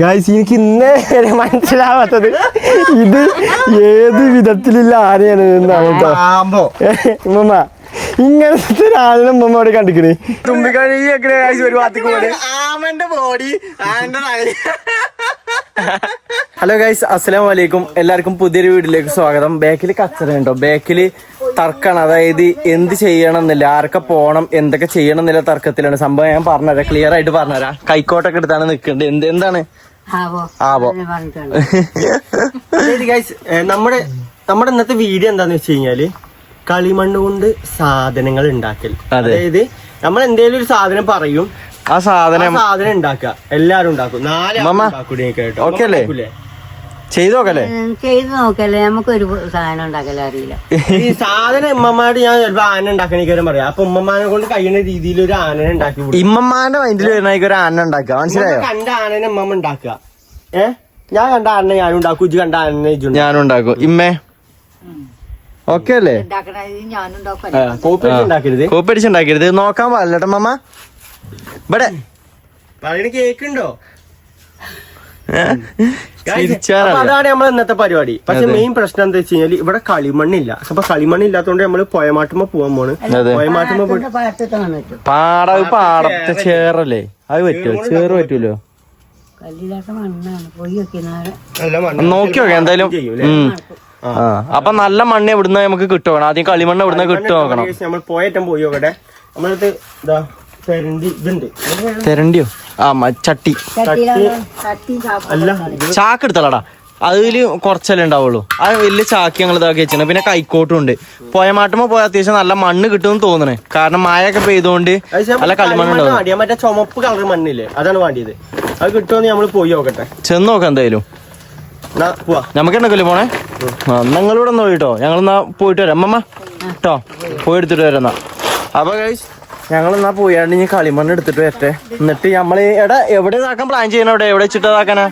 Guys എനിക്ക് ഇന്നേ വരെ മനസ്സിലാവാത്തത് ഇത് ഏത് വിധത്തിലുള്ള ആനയാണ് ഉമ്മ. ഇങ്ങനത്തെ ആനനെ ഉമ്മയോട് കണ്ടിക്കണേ. തുമ്പിക്കഴിയൊക്കെ ഒരു ഭാഗത്തേക്ക് ആമന്റെ ബോഡി. ഹലോ ഗൈസ്, അസ്സലാമു അലൈക്കും. എല്ലാവർക്കും പുതിയൊരു വീഡിയോയിലേക്ക് സ്വാഗതം. ബാക്കിൽ കച്ചറ ഉണ്ടോ? ബാക്കിൽ തർക്കാണ്. അതായത് എന്ത് ചെയ്യണം എന്നില്ല, ആരൊക്കെ പോകണം, എന്തൊക്കെ ചെയ്യണം എന്നില്ല തർക്കത്തിലാണ് സംഭവം. ഞാൻ പറഞ്ഞുതരാം, ക്ലിയർ ആയിട്ട് പറഞ്ഞുതരാം. കൈക്കോട്ടൊക്കെ എടുത്താണ് നിൽക്കേണ്ടത്. എന്താണ് ആവോ ഗൈസ്, നമ്മുടെ ഇന്നത്തെ വീഡിയോ എന്താന്ന് വെച്ച് കഴിഞ്ഞാല് കളിമണ്ണ് കൊണ്ട് സാധനങ്ങൾ ഉണ്ടാക്കൽ. അതായത് നമ്മൾ എന്തെങ്കിലും ഒരു സാധനം പറയും, ആ സാധനം ഉണ്ടാക്കുക. എല്ലാരും ഉണ്ടാക്കും. 4 ചെയ്ത് നോക്കല്ലേ. നമുക്കൊരു സാധനം ഉണ്ടാക്കല അറിയില്ല. ഈ സാധനം ഉമ്മമാട് ഞാൻ ചിലപ്പോ ആന ഉണ്ടാക്കണേക്കാരും പറയാം. അപ്പൊ ഉമ്മമാനെ കൊണ്ട് കഴിയുന്ന രീതിയിൽ ഒരു ആനനെ ഉണ്ടാക്കി, ഇമ്മമാന്റെ മൈൻഡിൽ വരുന്ന ഒരു ആന ഉണ്ടാക്കുക. മനസ്സിലായോ? കണ്ട ആനനെ ഉമ്മ ഉണ്ടാക്കുക. ഞാൻ കണ്ട ആനനെ ഞാനും ഉണ്ടാക്കും, ഇജ്ജ് കണ്ട ആനനെ ഞാനും ഉണ്ടാക്കും. ഇമ്മേ ഓക്കെ അല്ലേ? കോപ്പി അടിച്ചുണ്ടാക്കരുത്. നോക്കാൻ പാടില്ലട്ടോ മമ്മ. ഇവിടെ പറയുന്ന കേക്കുണ്ടോ? അതാണ് നമ്മളെ ഇന്നത്തെ പരിപാടി. പക്ഷെ മെയിൻ പ്രശ്നം എന്താ വെച്ച് കഴിഞ്ഞാല് ഇവിടെ കളിമണ്ണില്ല. അപ്പൊ കളിമണ്ണില്ലാത്തോണ്ട് നമ്മള് പോയമാട്ടുമ്പോ പോവാൻ പോണ്. പോയമാട്ടുമ്പോ പാടത്തെ ചേറല്ലേ, അത് പറ്റുമോ? ചേറ് പറ്റൂലോ? നോക്കി നോക്കാം എന്തായാലും. അപ്പൊ നല്ല മണ്ണ് എവിടുന്ന നമുക്ക് കിട്ടും. ആദ്യം കളിമണ്ണ് എവിടുന്ന കിട്ടും നോക്കണം. നമ്മൾ പോയേറ്റം പോയി നോക്കട്ടെ. നമ്മളടുത്ത് തെരണ്ടിയോ? ചട്ടി അല്ല, ചാക്ക് എടുത്തല്ലടാ. അതില് കുറച്ചല്ലേ ഉണ്ടാവുള്ളൂ. അത് വലിയ ചാക്ക് ഞങ്ങൾ ഇതാക്കി വെച്ചിട്ടുണ്ട്. പിന്നെ കൈക്കോട്ടും ഉണ്ട്. പോയമാട്ടുമ്പോ പോയ അത്യാവശ്യം നല്ല മണ്ണ് കിട്ടുമെന്ന് തോന്നണേ. കാരണം മഴയൊക്കെ പെയ്തുകൊണ്ട് നല്ല കളിമണ്ണ് ഉണ്ടാവും. മറ്റേ ചുമപ്പ് കളർ മണ്ണില്ലേ, അതാണ് വേണ്ടിയത്. അത് കിട്ടുമെന്ന് നമ്മൾ പോയി നോക്കട്ടെ. ചെന്ന് നോക്കാം എന്തായാലും. നമുക്ക് ഉണ്ടല്ലോ പോണേ. നിങ്ങളിവിടെ ഒന്ന് പോയിട്ടോ. ഞങ്ങളെന്നാ പോയിട്ട് വരാം അമ്മമ്മ കേട്ടോ. പോയി എടുത്തിട്ട് വരാം എന്നാ. അപ്പൊ ഗൈസ് ഞങ്ങളെന്നാ പോയാണ്ട് ഇനി കളിമണ്ണ് എടുത്തിട്ട് വരട്ടെ. എന്നിട്ട് നമ്മള് എവിടെ ഇതാക്കാൻ പ്ലാൻ ചെയ്യണം? എവിടെ വെച്ചിട്ട് ഇതാക്കാനാ?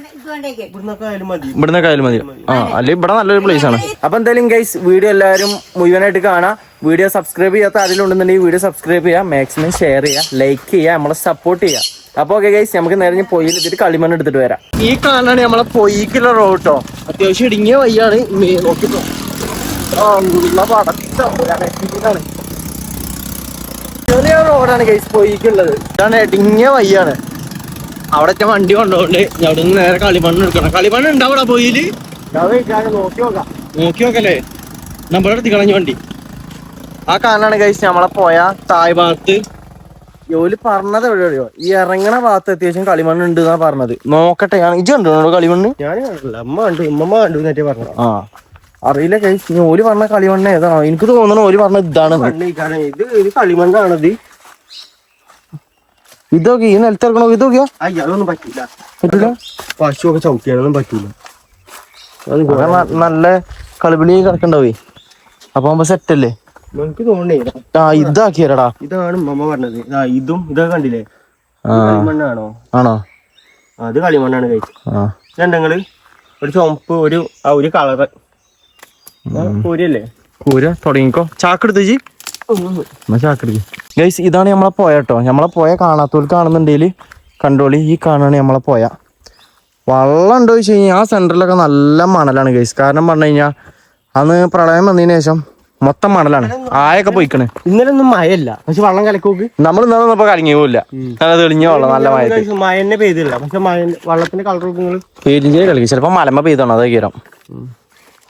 ഇവിടുന്നൊക്കെ ആയാലും മതി. അല്ലെ ഇവിടെ നല്ലൊരു പ്ലേസ് ആണ്. അപ്പൊ എന്തായാലും ഗൈസ് വീഡിയോ എല്ലാവരും മുഴുവനായിട്ട് കാണാം. വീഡിയോ സബ്സ്ക്രൈബ് ചെയ്യാത്ത ആരെങ്കിലും ഉണ്ടെന്നുണ്ടെങ്കിൽ വീഡിയോ സബ്സ്ക്രൈബ് ചെയ്യുക, മാക്സിമം ഷെയർ ചെയ്യുക, ലൈക്ക് ചെയ്യുക, നമ്മളെ സപ്പോർട്ട് ചെയ്യുക. അപ്പൊ ഓക്കെ ഗൈസ്, നമുക്ക് നേരെ പൊയ്യിൽ എടുത്തിട്ട് കളിമണ്ണ് എടുത്തിട്ട് വരാം. ഈ കാണാണ് നമ്മളെ പൊയ്ക്കുള്ള റോഡ് കേട്ടോ. അത്യാവശ്യം ഇടുങ്ങിയ വയ്യാണ്. നോക്കിട്ടോ, ചെറിയ റോഡാണ് ഗൈസ് പൊയ്ക്കുള്ളത്. ഇതാണ് ഇടുങ്ങിയ വയ്യാണ്. അവിടത്തെ വണ്ടി കൊണ്ടുപോണ്ട് അവിടെ നിന്ന് നേരെ കളിമണ്ണ് എടുക്കണം. കളിമണ്ണ് ഉണ്ടാവൂടാ പൊയ്യില്. നോക്കി നോക്കല്ലേ, നമ്മുടെ അടുത്ത് കളഞ്ഞ വണ്ടി. ആ കാണാണ് ഗൈസ് നമ്മളെ പോയ തായ് ഭാഗത്ത്. ജോലി പറഞ്ഞത് എവിടെയോ ഈ ഇറങ്ങണ ഭാഗത്ത് അത്യാവശ്യം കളിമണ്ണ് ഉണ്ട് എന്നാ പറഞ്ഞത്. നോക്കട്ടെ, ഇത് കണ്ടോ കളിമണ്ണ്? ഞാൻ കണ്ടില്ല, അമ്മ കണ്ടു, ഉമ്മ കണ്ടു എന്നേ പറഞ്ഞു. അറിയില്ല കഴിച്ച് ഓല് പറഞ്ഞ കളിമണ്ണ് ഏതാണോ? എനിക്ക് തോന്നണ ഓല് പറഞ്ഞ ഇതാണ്. ഇത് കളിമണ്ണാണത്. ഇതൊക്കെ ഈ നിലത്തിറക്കണോ? ഇതൊക്കെയോ അതൊന്നും പറ്റില്ല. പറ്റില്ല, പശുവൊക്കെ ചവിട്ടിയാലൊന്നും പറ്റൂല. നല്ല കളിപിളി കിടക്കണ്ടാവേ. അപ്പൊ ആകുമ്പോ സെറ്റല്ലേ? എനിക്ക് തോന്നണേ ഇതാക്കിയരടാ. ഇതാണ് മമ്മ പറഞ്ഞത്. ഇതും ഇതൊക്കെ കണ്ടില്ലേ? കളിമണ്ണാണോ? ആണോ? അത് കളിമണ്ണാണ് കഴിച്ചു. രണ്ടങ്ങള് ഒരു ചുമപ്പ്, ഒരു കളറ് കൂരല്ലേ? കൂര തുടങ്ങിക്കോ. ചാക്കെടുത്ത് ചാക്കെടുത്ത് ഗൈസ്. ഇതാണ് നമ്മളെ പോയ കേട്ടോ. നമ്മളെ പോയ കാണാത്തോല് കാണുന്നുണ്ടെങ്കിൽ കണ്ടോളി. ഈ കാണാണ് നമ്മളെ പോയ. വള്ളം ഉണ്ടോ ചോദിച്ചു കഴിഞ്ഞാൽ ആ സെന്ററിലൊക്കെ നല്ല മണലാണ് ഗൈസ്. കാരണം പറഞ്ഞു കഴിഞ്ഞാൽ അന്ന് പ്രളയം വന്നതിന് ശേഷം മൊത്തം മണലാണ്. ആയൊക്കെ പോയിക്കണ്. ഇന്നലെ ഒന്നും മഴയല്ല, പക്ഷെ വെള്ളം കലക്കോക്ക്. നമ്മൾ ഇന്നലെ ഇപ്പൊ കലങ്ങി പോവില്ല. നല്ല തെളിഞ്ഞ വെള്ളം, നല്ല മഴ. മഴന്നെ പെയ്തില്ല, പക്ഷെ വെള്ളത്തിന്റെ കളർ പെരിഞ്ചേ കളിക്കും. ചിലപ്പോ മലമ പെയ്താണ്. അതേ കയറാം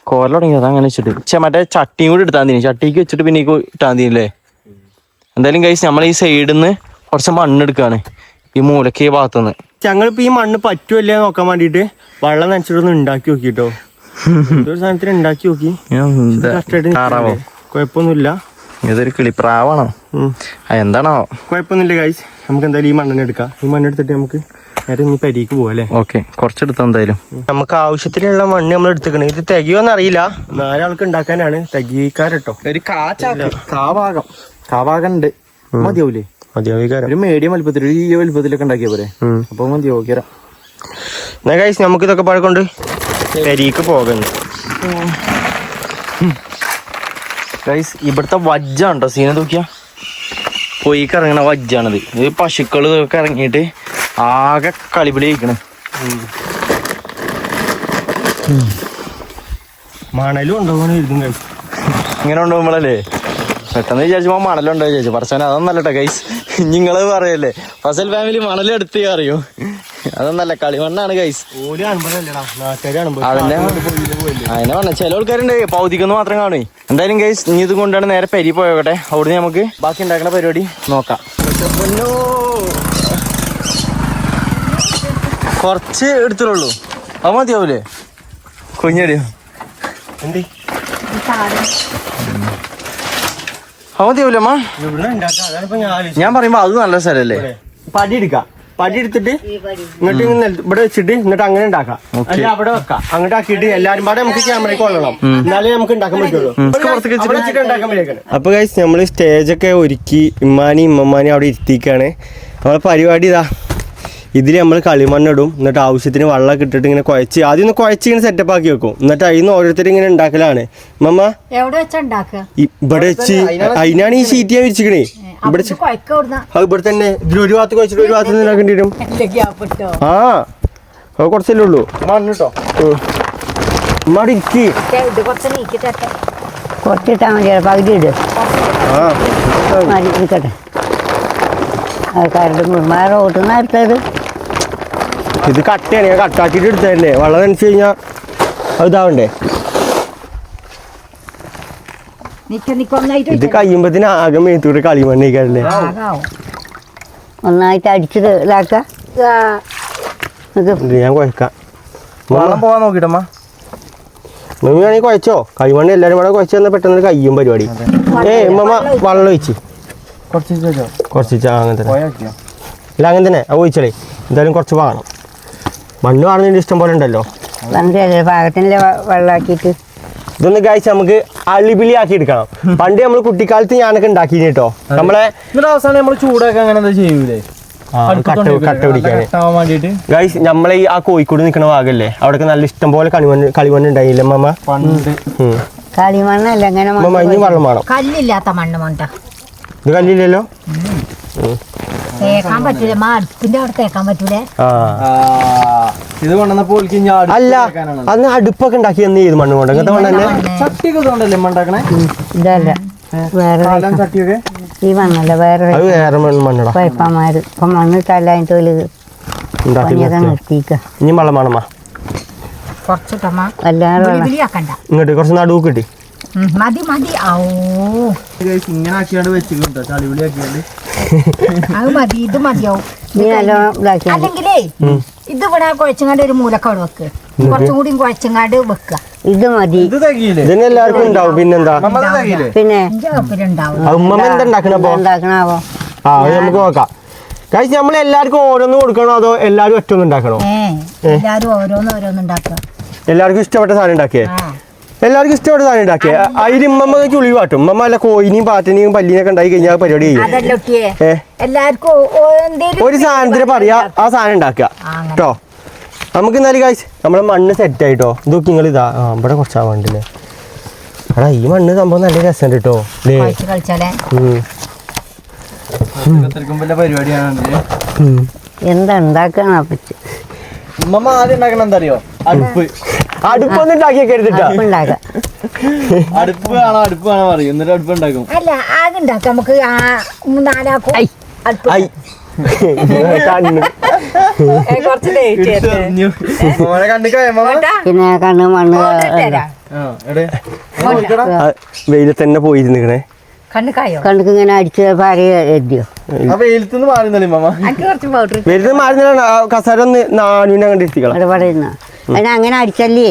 കോല തുടങ്ങിയത് അങ്ങനെ വെച്ചിട്ട്. മറ്റേ ചട്ടിയും കൂടി എടുത്താൽ മതി. ചട്ടിക്ക് വെച്ചിട്ട് പിന്നെ ഇട്ടാൽ മതിയല്ലേ? എന്തായാലും കഴിച്ച് നമ്മൾ ഈ സൈഡിൽ നിന്ന് കുറച്ച് മണ്ണെടുക്കാണ്, ഈ മൂലക്ക് ഈ ഭാഗത്തുനിന്ന്. ഞങ്ങളിപ്പോ ഈ മണ്ണ് പറ്റുമല്ലേ നോക്കാൻ വേണ്ടിട്ട് വെള്ളം നനച്ചിട്ടൊന്ന് ഉണ്ടാക്കി നോക്കിട്ടോ. ഒരു സാധനത്തിന് ഉണ്ടാക്കി നോക്കി. കുഴപ്പമൊന്നുമില്ല. ഇതൊരു കിളിപ്രാവാണോ എന്താണോ? കുഴപ്പമൊന്നുമില്ല ഗൈസ്. നമുക്ക് എന്തായാലും ഈ മണ്ണിനെ എടുക്കാം. ഈ മണ്ണെടുത്തിട്ട് നമുക്ക് നേരെ ഇനി പരിക്ക് പോവാ അല്ലേ? ഓക്കെ, കുറച്ചെടുത്താ എന്തായാലും. നമുക്ക് ആവശ്യത്തിനുള്ള മണ്ണ് നമ്മൾ എടുത്തേക്കണേ. ഇത് തികയോന്ന് അറിയില്ല, 4 ആൾക്ക് ഉണ്ടാക്കാനാണ്. തികയിക്കാരട്ടോ. ഒരു കാഭാഗം ഉണ്ട്. മതിയാവൂലേ? മതിയാവിക്കാരം. ഒരു മീഡിയം വലുപ്പത്തിൽ, ഈ വലുപ്പത്തിലൊക്കെ ഉണ്ടാക്കിയ പോലെ. അപ്പൊ മതിയാവുക. എന്നാ ഗൈസ് നമുക്ക് ഇതൊക്കെ പഴക്കൊണ്ട് പരിക്ക് പോകുന്നു ഗൈസ്. ഇവിടുത്തെ വജ്ജാണ്ടോ സീന നോക്കിയാ? പൊയ്ക്ക് ഇറങ്ങണ വജ്ജാണിത്. ഇത് പശുക്കൾ ഇതൊക്കെ ഇറങ്ങിയിട്ട് ആകെ കളിപിടി കഴിക്കണേ. മണലും ഉണ്ടോ ഇങ്ങനെ കൊണ്ടുപോകുമ്പോഴല്ലേ പെട്ടെന്ന് വിചാരിച്ചപ്പോ മണലുണ്ടോ ചോദിച്ചു പറച്ചാൻ അതൊന്നല്ലട്ടോ ഗൈസ്. നിങ്ങള് പറയല്ലേ ഫസൽ ഫാമിലി മണലെടുത്ത് അറിയോ? അതൊന്നല്ല കളിമണ്ണാണ് ഗൈസ്. അതിനെ പറഞ്ഞ ചില ആൾക്കാരുണ്ട് പൗതിക്കൊന്ന് മാത്രം കാണും. എന്തായാലും ഗൈസ് ഇനി ഇത് കൊണ്ടാണ് നേരെ പെരി പോയോട്ടെ. അവിടുന്ന് നമുക്ക് ബാക്കി ഉണ്ടാക്കുന്ന പരിപാടി നോക്കാം. കുറച്ച് എടുത്തുള്ളൂ, അത് മതിയാവൂലേ? കുഞ്ഞടിയോ എന്തി മതിയാവൂലമ്മ? ഞാൻ പറയുമ്പോ അത് നല്ല സ്ഥലല്ലേ. പടി എടുക്കാം, പടി എടുത്തിട്ട് ഇങ്ങോട്ട് ഇവിടെ വെച്ചിട്ട് എന്നിട്ട് അങ്ങനെ ഉണ്ടാക്കാം. അവിടെ വെക്കാം, അങ്ങോട്ട് ആക്കിയിട്ട് എല്ലാരും പാടെ നമുക്ക് ക്യാമറയ്ക്ക് കൊള്ളണം, എന്നാലേ നമുക്ക് ഉണ്ടാക്കാൻ പറ്റുള്ളൂ. അപ്പൊ ഗൈസ് നമ്മള് സ്റ്റേജൊക്കെ ഒരുക്കി ഇമ്മാനി ഇമ്മമാനി അവിടെ ഇരുത്തിക്കാണ്. നമ്മളെ പരിപാടി ഇതാ, ഇതിൽ നമ്മൾ കളിമണ്ണിടും, എന്നിട്ട് ആവശ്യത്തിന് വെള്ളമൊക്കെ ഇട്ടിട്ട് ഇങ്ങനെ കുഴച്ച് ആദ്യം ഒന്ന് കുഴച്ച് ഇങ്ങനെ സെറ്റപ്പ് ആക്കി വെക്കും. എന്നിട്ട് അതിന് ഓരോരുത്തരും ഇങ്ങനെ ഉണ്ടാക്കലാണ്. മമ്മ ഇവിടെ വെച്ച് അതിനാണ് ഈ ഷീറ്റ് ഞാൻ വിരിച്ചിക്കണേ. ഇവിടെ ഇവിടെ തന്നെ ഇതിലൊരു ഭാഗത്ത് കുഴച്ചിട്ട് ഒരു ഭാഗത്ത് ഉണ്ടാക്കേണ്ടി വരും. ആ അത് കുറച്ചല്ലേ ഉള്ളൂ. മണ്ണിട്ടോ ഉമ്മാടെ ഇരിക്കി കുറച്ചിട്ടാ മതി, പകുതി ഇട്. ഇരിക്കട്ടെ, കരട് മുഴുമാറ ഓട്ടുന്ന എടുത്തത്. ഇത് കട്ടയാണ്, ഞാൻ കട്ടാക്കിയിട്ട് എടുത്തതല്ലേ. വെള്ളം നനച്ച് കഴിഞ്ഞാൽ അത് ഇതാവണ്ടേ. ഇത് കഴിയുമ്പത്തിന് ആകെ മേത്തൂടെ കളിമണ്ണിക്കാരല്ലേ. ഒന്നായിട്ട് അടിച്ചത് ഇതാക്കാം. ഞാൻ കുഴക്കാം. വെള്ളം പോവാൻ നോക്കിട്ടമ്മ. മമ്മിയാണെങ്കിൽ കുഴച്ചോ, കളിമണ്ണ് എല്ലാവരും കൂടെ കുഴച്ച് തന്നാൽ പെട്ടെന്ന് കഴിയും പരിപാടി. മമ്മ വെള്ളം ഒഴിച്ച് കുറച്ച് അങ്ങനെ തന്നെ. അല്ല അങ്ങനെ തന്നെ അത് ഒഴിച്ചോളേ. എന്തായാലും കുറച്ച് വാങ്ങണം. മണ്ണ് വാങ്ങുന്നതിൻ്റെ ഇഷ്ടം പോലെ ഉണ്ടല്ലോ. പാകത്തിൻ്റെ വെള്ളമാക്കിയിട്ട് ഇതൊന്ന് കഴിച്ച് നമുക്ക് അളിപിളി ആക്കി എടുക്കണം. പണ്ട് നമ്മൾ കുട്ടിക്കാലത്ത് ഞാനൊക്കെ ഉണ്ടാക്കി കേട്ടോ. നമ്മളെ അവസാനം നമ്മൾ ചൂടൊക്കെ അങ്ങനെ എന്താ ചെയ്യൂലേ കട്ട പിടിക്കാൻ ഗൈസ്. നമ്മളെ ഈ ആ കോഴിക്കോട് നിൽക്കുന്ന ഭാഗല്ലേ, അവിടെയൊക്കെ നല്ല ഇഷ്ടം പോലെ കളിമണ്ണ് ഉണ്ടായില്ലേ മമ്മ? കളിമണ്ണല്ല ഇങ്ങനെ ഇനി വെള്ളം വേണം. കല്ലില്ലാത്ത മണ്ണ് മണ്ട. ഇത് കല്ലില്ലല്ലോ. തേക്കാൻ പറ്റൂലേ, അടുപ്പിന്റെ അവിടെ തേക്കാൻ പറ്റൂലേ. ഇത് കൊണ്ടുവന്നപ്പോ അല്ല അന്ന് അടുപ്പൊക്കെ ഉണ്ടാക്കി എന്ന് ചെയ്ത് മണ്ണ് കൊണ്ട് അങ്ങനത്തെ മണ്ണ് തന്നെ. ചട്ടിയൊക്കെ ഇതുകൊണ്ടല്ലേ ഉണ്ടാക്കണേ? ഇതല്ല വേറെ ചട്ടിയൊക്കെ ഈ മണ്ണല്ല, വേറെ അത് വേറെ മണ്ണടാ. പൈപ്പന്മാര് ഇപ്പൊ മണ്ണിട്ടല്ല അതിന്റെ തൊലി നിർത്തിക്ക. ഇനി വെള്ളം വേണമ്മ. ഇങ്ങോട്ട് കുറച്ച് നടുവ് കിട്ടി. മതി മതി. ഇങ്ങനെ ആക്കിയാണ്ട് വെച്ചിട്ടോ, ചളിവിളി ആക്കിയാണ്ട്. അത് മതി, ഇത് മതിയാവും. അല്ലെങ്കിലേ ഇത് ഇവിടെ കുഴച്ചങ്ങാണ്ട് ഒരു മൂലക്ക അവിടെ വെക്ക്, കുറച്ചും കൂടി കുഴച്ചങ്ങാണ്ട് വെക്കുക. ഇത് മതി. എല്ലാവർക്കും ഉണ്ടാവും. പിന്നെന്താ പിന്നെ ഉണ്ടാക്കണാവോ? ആ നമുക്ക് നോക്കാം. കഴിച്ച് നമ്മൾ എല്ലാവർക്കും ഓരോന്നും കൊടുക്കണോ അതോ എല്ലാരും ഒറ്റ ഒന്നും ഉണ്ടാക്കണോ? എല്ലാരും ഓരോന്നും ഉണ്ടാക്കുക. എല്ലാവർക്കും ഇഷ്ടപ്പെട്ട സാധനം ഉണ്ടാക്കിയേ. എല്ലാവർക്കും ഇഷ്ടപ്പെട്ട സാധനം ഉണ്ടാക്കിയേ. അതിൽ ഉമ്മമ്മ ചുളി കാട്ടും. ഉമ്മമ്മ അല്ല കോയിനെയും പാറ്റിനെയും പല്ലിനെയൊക്കെ ഉണ്ടാക്കി കഴിഞ്ഞാൽ പരിപാടി ചെയ്യും. ഒരു സാധനത്തിന് പറയാ ആ സാധനം ഉണ്ടാക്കുക കേട്ടോ. നമുക്ക് എന്നാലും കാഴ്ച നമ്മളെ മണ്ണ് സെറ്റ് ആയിട്ടോ. ഇതൊക്കെ നിങ്ങൾ ഇതാ ഇവിടെ കുറച്ചാ വേണ്ടില്ലേ. എടാ ഈ മണ്ണ് സംഭവം നല്ല രസമുണ്ട് കേട്ടോ. എന്താ ഉണ്ടാക്കണം? ഉമ്മ ആദ്യം ഉണ്ടാക്കണം എന്താ അറിയോ? അടുപ്പ്. അടുപ്പൊന്നും ഉണ്ടാക്കിയൊക്കെ എടുത്തിട്ടാ അടുപ്പ് വേണോ പറയും. എന്നിട്ട് അടുപ്പ് ഉണ്ടാക്കും. അല്ല ആദ്യം ഉണ്ടാക്കാം നമുക്ക്. നാലാക്കും പിന്നെ കണ്ണ് മണ്ണ് വെയിലത്ത് തന്നെ പോയിരുന്നിക്കണേ. കണ്ണുക്ക് ഇങ്ങനെ അടിച്ച് പാരയോ. വെയിലത്തുനിന്ന് മാറുന്നല്ലേ മാമ? വെയിലത്ത് മാറുന്ന കസാര ഒന്ന് നാനൂനെ കണ്ടിരിക്കണം. പറയുന്ന അതിന് അങ്ങനെ അടിച്ചല്ലേ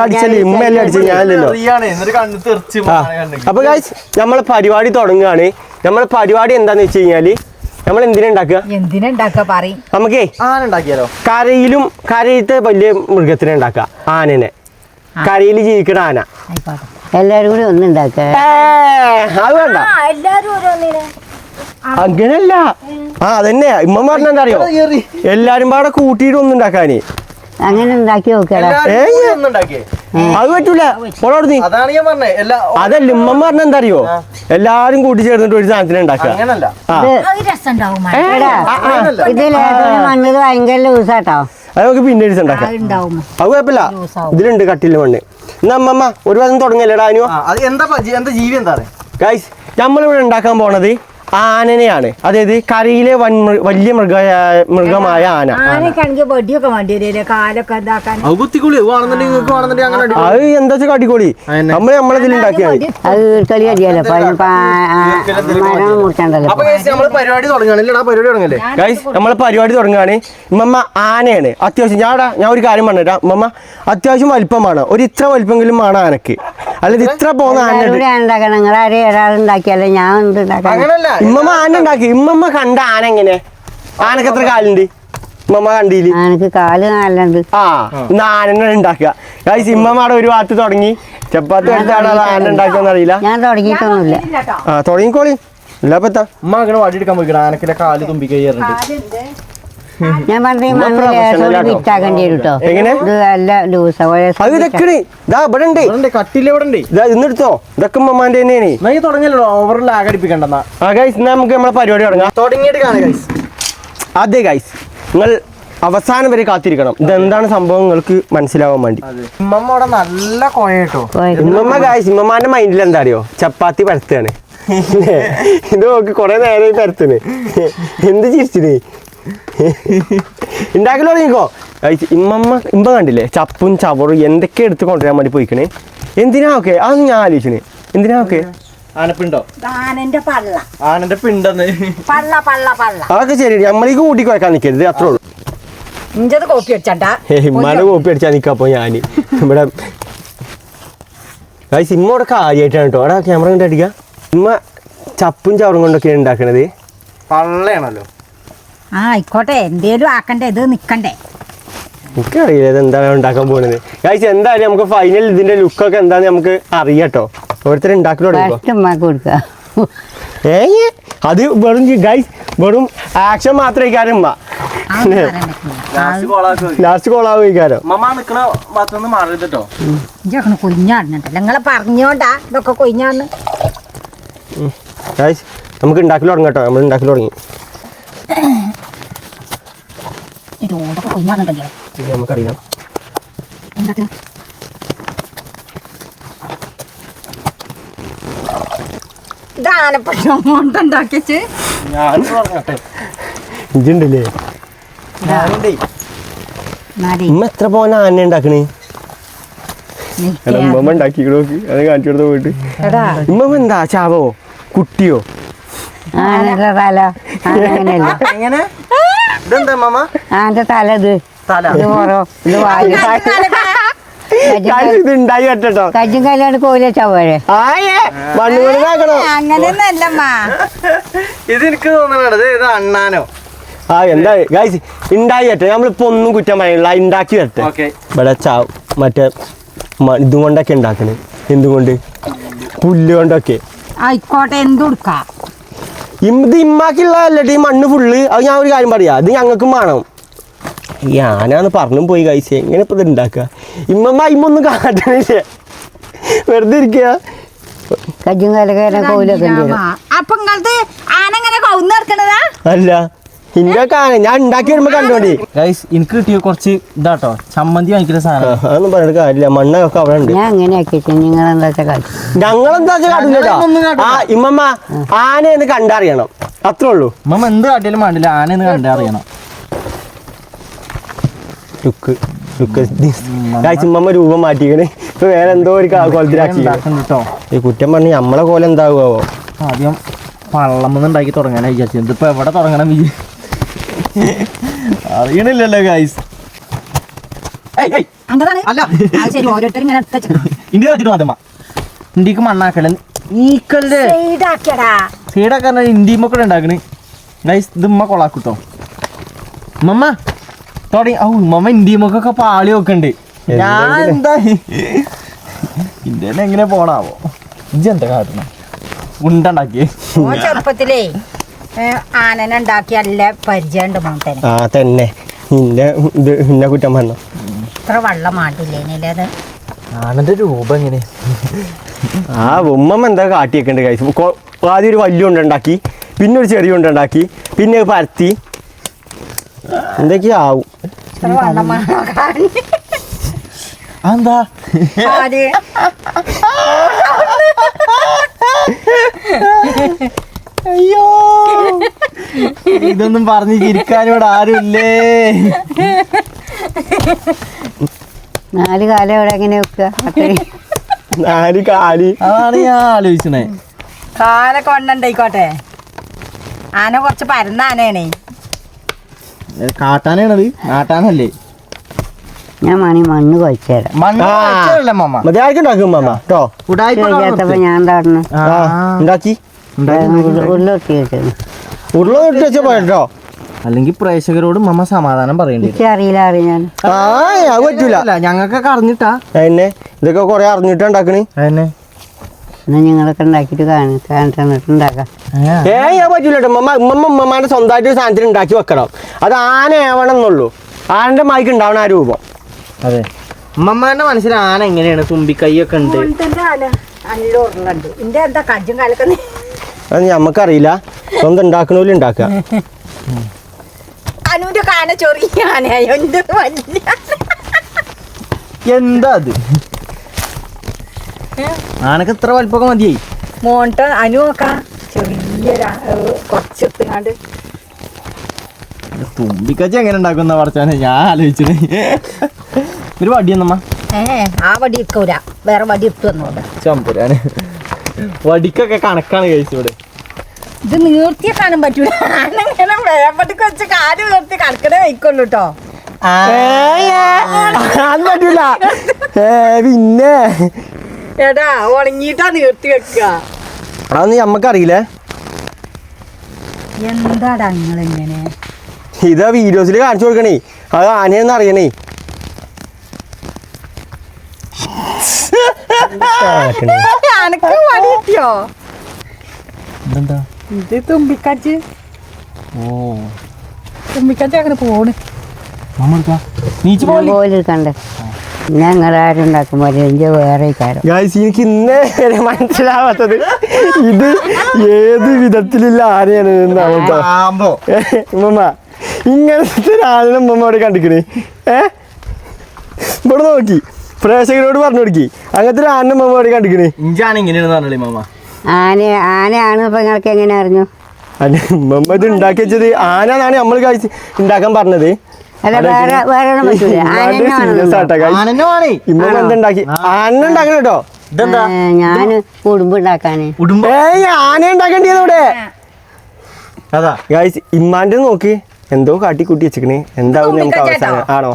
അടിച്ചല്ലേ ഉമ്മയല്ലേ അടിച്ചത്, ഞാനല്ലോ. അപ്പൊ ഗൈസ് നമ്മളെ പരിപാടി തുടങ്ങുകയാണ്. നമ്മളെ പരിപാടി എന്താന്ന് വെച്ച് കഴിഞ്ഞാല് നമ്മൾ എന്തിനാ പറയും നമുക്കേ ആന ഉണ്ടാക്കിയാലോ? കരയിലത്തെ വലിയ മൃഗത്തിനെ ഉണ്ടാക്കുക. ആനനെ കരയിൽ ജീവിക്കണ ആന. എല്ലാരും കൂടി ഒന്നുണ്ടാക്ക. അത് വേണ്ട, അങ്ങനല്ല. അതന്നെ ഇമ്മ പറഞ്ഞെന്താ അറിയോ, എല്ലാരും പാടെ കൂട്ടിയിട്ട് ഒന്നുണ്ടാക്കാന്. അങ്ങനെ ഉണ്ടാക്കി നോക്കടാ. അത് പറ്റൂല. അതല്ല ഉമ്മ പറഞ്ഞ എന്താ അറിയോ, എല്ലാരും കൂട്ടി ചേർന്നിട്ട് ഒരു സാധനത്തിന് ഉണ്ടാക്കുക. ഇതില് മണ്ണിൽ ഭയങ്കര ലൂസാട്ടോ. അത് നമുക്ക് പിന്നെ ഒരു ദിവസം ഉണ്ടാക്കാം. അത് കുഴപ്പമില്ല, ഇതിലുണ്ട് കട്ടില് മണ്ണ്. എന്നാ അമ്മമ്മ ഒരു ദിവസം തുടങ്ങല്ലേടാ അനു. അത് എന്താ ജീവി എന്താ ഗൈസ് നമ്മളിവിടെ ഉണ്ടാക്കാൻ പോണത് ആനനെയാണ്. അതായത് കരയിലെ വലിയ മൃഗമായ ആന. അത് എന്താ വെച്ചാൽ കാട്ടിക്കോളി, നമ്മളതിൽ ഉണ്ടാക്കിയാൽ ഗൈസ് നമ്മള് പരിപാടി തുടങ്ങുകയാണ്. ഇമ്മമ്മ ആനയാണ് അത്യാവശ്യം. ഞാൻ ഒരു കാര്യം പറഞ്ഞുതരാം. ഇമ്മമ്മ അത്യാവശ്യം വലിപ്പമാണ്, ഒരു ഇത്ര വലിപ്പെങ്കിലും ആണ് ആനക്ക്. അല്ലാതെ ഇത്ര പോകുന്ന ആന ഇമ്മമ്മ ആന ഉണ്ടാക്കി. ഇമ്മമ്മ കണ്ട ആന എങ്ങനെ? ആനക്ക് എത്ര കാലുണ്ട്? ഇമ്മമ്മ കണ്ടില്ല. ആനക്ക് കാല് നല്ലുണ്ട്. ആ ഇന്ന് ആനനെ ഉണ്ടാക്കുക. ഗൈസ് ഇമ്മമ്മയുടെ ഒരു ഭാഗത്ത് തുടങ്ങി. ചപ്പാത്തി എടുത്താണ് അത് ആന ഉണ്ടാക്കാന്ന് അറിയില്ല. ഞാൻ തുടങ്ങിയിട്ടൊന്നുമില്ല. ആ തുടങ്ങിക്കോളി. ഇല്ല പറ്റാ ഉമ്മ അങ്ങനെ വടിയെടുക്കാൻ പോയിക്കണം. ആനക്കിന്റെ കാല് തുമ്പി കയറുന്നുണ്ട്. ഞാൻ പറഞ്ഞ വിറ്റാക്കേണ്ടി വരും കേട്ടോ. എങ്ങനെ അത് ഇതൊക്കെ ഇവിടെ ഉണ്ട്, കട്ടില് ഇവിടെ ഉണ്ട്. ഇന്നെടുത്തോ, ഇതൊക്കെ ഉമ്മമാന്റെ തന്നെയാണ്. തുടങ്ങിയല്ലോ, ഓവറിൽ ആഘടിപ്പിക്കണ്ടെന്നാ. ആ ഗൈസ് നമുക്ക് നമ്മളെ പരിപാടി തുടങ്ങാം. തുടങ്ങിയിട്ട് കാണാം ഗൈസ്. അതെ ഗൈസ്, നിങ്ങൾ അവസാനം വരെ കാത്തിരിക്കണം. ഇതെന്താണ് സംഭവം നിങ്ങൾക്ക് മനസ്സിലാവാൻ വേണ്ടി. ഇമ്മമ്മ അവിടെ നല്ല കോയട്ടോ. ഇമ്മമ്മ ഗൈസ്, ഇമ്മമാന്റെ മൈൻഡിൽ എന്താ അറിയോ? ചപ്പാത്തി പരത്താണ്. ഇത് നോക്കി കൊറേ നേരം പരത്തണ്. എന്ത് ചിരിച്ചിന് ഉണ്ടാക്കലോ തുടങ്ങിക്കോ. ഇമ്മ കണ്ടില്ലേ ചപ്പും ചവറും എന്തൊക്കെ എടുത്ത് കൊണ്ടുവരാൻ വേണ്ടി പോയിക്കണേ. എന്തിനാ ഓക്കെ അത് ഞാൻ ആലോചിച്ചേ. എന്തിനാ ഓക്കെ? ആനപ്പിണ്ടോ? ആനന്റെ പിണ്ടെന്ന്. അതൊക്കെ ശരി, നമ്മളീ കൂട്ടി കുഴക്കാൻ നിൽക്കരുത്, അത്രേ ഉള്ളൂ. ഇമ്മാന്റെ കോപ്പി അടിച്ചാൽ നിൽക്കപ്പോ ഞാൻ ഇവിടെ ഇമ്മ ഇവിടെ കാര്യമായിട്ടാണ് കേട്ടോ. അവിടെ ക്യാമറ കൊണ്ട് അടിക്കുക. ഇമ്മ ചപ്പും ചവറും കൊണ്ടൊക്കെയാണ് ഉണ്ടാക്കണത്. പള്ളയാണല്ലോ. ആയിക്കോട്ടെ, എന്തേലും ആക്കണ്ടേ, ഇത് നിക്കണ്ടേ. എനിക്കറിയില്ല ഇതെന്താണ് ഉണ്ടാക്കാൻ പോകുന്നത്. ഗൈസ് എന്തായാലും നമുക്ക് ഫൈനൽ ഇതിന്റെ ലുക്കൊക്കെ എന്താന്ന് നമുക്ക് അറിയാട്ടോ. ഓരോരുത്തരും ഉണ്ടാക്കലോട് അത് വെറും ഗൈസ് വെറും ആക്ഷൻ മാത്രമേ കാര്യം ലാസ്റ്റ് കോളാവ് കഴിക്കാരോ. കൊഞ്ഞാടുന്നുണ്ടല്ലോ നിങ്ങളെ പറഞ്ഞോണ്ടാ ഇതൊക്കെ കൊഞ്ഞാന്ന്. ഗൈസ് നമുക്ക് ഉണ്ടാക്കൽ തുടങ്ങട്ടോ. നമ്മൾ ഉണ്ടാക്കൽ തുടങ്ങി. നമുക്കറിയാം ഇതുണ്ടല്ലേ. ഇമ്മ എത്ര പോലെ ആന ഉണ്ടാക്കണേ? ഇമ്മ ഉണ്ടാക്കിക്കണോ? അത് കാണിച്ചു കൊടുത്ത പോയിട്ട്. ഇമ്മ എന്താ ചാവോ കുട്ടിയോ? ആനന്റെ തല ഇതെന്താ മാമ? ആന്റെ തല ഇത് ഇത് ഉണ്ടായി കേട്ടോ. കജ്ജും കല്യാണ്ട് കോല ചവരെ അങ്ങനെയൊന്നല്ലമ്മാ. ഇത് എനിക്ക് തോന്നണത് ഇത് അണ്ണാനോ. ആ എന്താ ഗൈസ് ഉണ്ടായി കേട്ടെ. നമ്മളിപ്പോ ഒന്നും കുറ്റം പറയില്ല, ഉണ്ടാക്കി തരട്ടെ. ഇവിടെ മറ്റേ ഇതുകൊണ്ടൊക്കെ ഉണ്ടാക്കണേ. എന്തുകൊണ്ട്? പുല്ല് കൊണ്ടൊക്കെ. ആയിക്കോട്ടെ, എന്തുടുക്കാം. ഇത് ഇമ്മാക്കുള്ളതല്ലേ ഈ മണ്ണ് ഫുള്ള്. അത് ഞാൻ ഒരു കാര്യം പറയാം, ഇത് ഞങ്ങൾക്കും വേണം. ഈ ആനാന്ന് പറഞ്ഞു പോയി ഗൈസ്. എങ്ങനെ ഇപ്പൊ ഇത് ഉണ്ടാക്കുക? ഇമ്മമ്മ ഇമ്മൊന്നും കാട്ടണില്ലേ, വെറുതെ ഇരിക്കുക. കജ്ജും കലകേരം കോലൊക്കെ അല്ല ഇന്റെ കാന ഞാൻ ഉണ്ടാക്കി വരുമ്പോ കണ്ടോണ്ടി. ഗൈസ് എനിക്ക് കിട്ടിയ കുറച്ച് ഇതാട്ടോ ചമ്മന്തി വാങ്ങിക്കുന്ന സാധനം. അതൊന്നും പറഞ്ഞിട്ട് കാര്യമില്ല, മണ്ണൊക്കെ അവിടെ ഉണ്ട്. ഞാൻ അങ്ങനെ ആക്കിയിട്ട് നിങ്ങളെന്താ ഞങ്ങളെന്താ കാട്ടില്ലട്ടോ. ആ ഇമ്മമ്മ ആനയെന്ന് കണ്ടറിയണം, അത്രേ ഉള്ളൂ. ഇമ്മ എന്ത് കാട്ടിയാലും വേണ്ടില്ല, ആനയെന്ന് കണ്ടറിയണം. ഇമ്മമ്മ രൂപം മാറ്റിക്കണേ. ഇപ്പൊ വേറെ എന്തോ ഒരു കോലത്തിലാക്കി കേട്ടോ. ഈ കുറ്റം പറഞ്ഞ് നമ്മളെ കോലം എന്താകുമോ? ആദ്യം പള്ളമെന്ന് ഉണ്ടാക്കി തുടങ്ങാനാ വിചാരിച്ചു. ഇതിപ്പോ എവിടെ തുടങ്ങണം അറിയണില്ലല്ലോ ഗൈസ്. ഇന്ത്യക്ക് മണ്ണാക്കല സൈഡാക്കാൻ ഇന്ത്യമ്മ ഉണ്ടാക്കണ് ഗൈസ്. ഇത് ഉമ്മ കൊളാക്കൂട്ടോ. മമ്മ തുടങ്ങി. ഔ മമ്മ ഇന്ത്യമ്മക്കൊക്കെ പാളി നോക്കണ്ട്. ഞാൻ എന്താ ഇന്ത്യയിൽ എങ്ങനെ പോണാവോ? ഇജ്ജെന്താ കാട്ടണം? ഉണ്ടുണ്ടാക്കിയേ ചെറുപ്പത്തിലേ ആനനെ ഉണ്ടാക്കി നല്ല പരിചയമുണ്ട് മോട്ടന്. ആ തന്നെ ഇന്നെ കുറ്റം പറഞ്ഞോ. ഇത്ര വെള്ളം മാട്ടില്ലേനത് ആനന്റെ രൂപം എങ്ങനെ? ആ ഉമ്മമ്മ എന്താ കാട്ടിയേക്കണ്ട് കഴിച്ചു. ആദ്യം ഒരു വലിയ ഉണ്ടുണ്ടാക്കി, പിന്നെ ഒരു ചെറിയ ഉണ്ടുണ്ടാക്കി, പിന്നെ പരത്തി എന്തൊക്കെയാവും. എത്ര വണ്ണമാണോ കാണി എന്താ ആര് അയ്യോ ഇതൊന്നും പറഞ്ഞ് ചിരിക്കാനും ഇവിടെ ആരുമില്ലേ. 4 കാലം ഇവിടെ എങ്ങനെ വെക്കുക? 4 കാലി അതാണ് ഞാൻ ആലോചിച്ചേ. കാലൊക്കെ കൊണ്ടുണ്ടായിക്കോട്ടെ. ആന കുറച്ച് പരന്ന ആനയാണേ. കാട്ടാനാണത്, നാട്ടാനല്ലേ? ഞാൻ മണ്ണ് കുഴച്ചുതരാം. ഞാൻ ഉണ്ടാക്കി ഉരുള പോയോ? അല്ലെങ്കിൽ പ്രേക്ഷകരോട് മമ്മ സമാധാനം പറയണ്ടേ? അറിയില്ല അറിയാൻ പറ്റൂല. ഞങ്ങൾക്കൊക്കെ അറിഞ്ഞിട്ടാ എന്നെ ഇതൊക്കെ കൊറേ അറിഞ്ഞിട്ടാ ഉണ്ടാക്കണേ. എന്നെ നിങ്ങളൊക്കെ ഉണ്ടാക്കിട്ട് കാണിട്ടുണ്ടാക്കാം. പറ്റൂല. ഉമ്മമാന്റെ സ്വന്തമായിട്ട് ഒരു സാധനത്തിന് ഉണ്ടാക്കി വെക്കണം. അത് ആന ആവണം എന്നുള്ളൂ. ആനന്റെ മായിക്ക് ഉണ്ടാവണ ആ രൂപം. അതെ, ഉമ്മമാന്റെ മനസ്സിൽ ആന എങ്ങനെയാണ്? തുമ്പിക്കൈയൊക്കെ ഉണ്ട്. അത് ഞമ്മക്കറിയില്ല. സ്വന്തം ഉണ്ടാക്കണോലും ഉണ്ടാക്കുക. എന്താ അത്? ആനക്ക് ഇത്ര വലിപ്പൊക്കെ മതിയായി. മോണ്ട അനു നോക്കാം. ചെറിയ കുറച്ചെടുത്താണ്ട് തുമ്പിക്കച്ച എങ്ങനെ ഉണ്ടാക്കുന്ന പറച്ചാനെ ഞാൻ ആലോചിച്ചത്. ഒരു വടിയൊന്നമ്മ. ആ വടി എടുക്കൂല, വേറെ വടി എടുത്തു വന്നോട്ടെ. ചമ്പുരാന് വടിക്കൊക്കെ കണക്കാണ് കഴിച്ചു ഇവിടെ. ഇത് നീർത്തിയ കാണാൻ പറ്റൂല. അങ്ങനെ വേപ്പട്ടിക്ക് വെച്ച് കാല് നിർത്തി കണക്കണേ വയ്ക്കുള്ളൂ കേട്ടോ. അത് പറ്റൂല. പിന്നെ എടാ ഉണങ്ങിട്ടാ നീർത്തി വെക്കുക. അതൊന്നും ഞമ്മക്കറിയില്ലേ. എന്താടാ നിങ്ങളിങ്ങനെ? ഇതാ വീഡിയോസിൽ കാണിച്ചു കൊടുക്കണേ. അത് ആനയെന്ന് അറിയണേ. അനക്ക് പണി കിട്ടിയോ? എന്താ ഇത് തുമ്പിക്കച്ച്. തുമ്പിക്കച്ച് അങ്ങനെ പോണ്. പോലെടുക്കണ്ടേ? ഞങ്ങളാരും ഉണ്ടാക്കുമ്പോ വേറെ കാര്യം. എനിക്ക് ഇന്നേ വരെ മനസ്സിലാവാത്തത് ഇത് ഏത് വിധത്തിലുള്ള ആനയാണ്. ഉമ്മ ഇങ്ങനത്തെ ഒരു ആനനെ ഉമ്മ അവിടെ കണ്ടിക്കണേ. ഇവിടെ നോക്കി പ്രേക്ഷകരോട് പറഞ്ഞു കൊടുക്കി. അങ്ങനത്തെ ഒരു ആന ഉമ്മ അവിടെ കണ്ടിക്കണേ. ഇഞ്ചാണ് ഇങ്ങനെയാണെന്ന് പറഞ്ഞേ മാമ. ആനയാണ് ഇപ്പൊ നിങ്ങൾക്ക് എങ്ങനെ അറിഞ്ഞു? അല്ല ഉമ്മ ഇത് ഉണ്ടാക്കി വെച്ചത് ആനാന്നാണ് നമ്മൾ കഴിച്ച് ഉണ്ടാക്കാൻ പറഞ്ഞത്. കേട്ടോ. ഞാന് കുടുംബം ഉണ്ടാക്കാന് ആന ഉണ്ടാക്കേണ്ടത് ഇവിടെ. അതാ ഗൈസ് ഇമ്മാന്റെ നോക്ക് എന്തോ കാട്ടിക്കൂട്ടി വെച്ചിക്കണേ. എന്താവും നമുക്ക് അവസാനം ആണോ?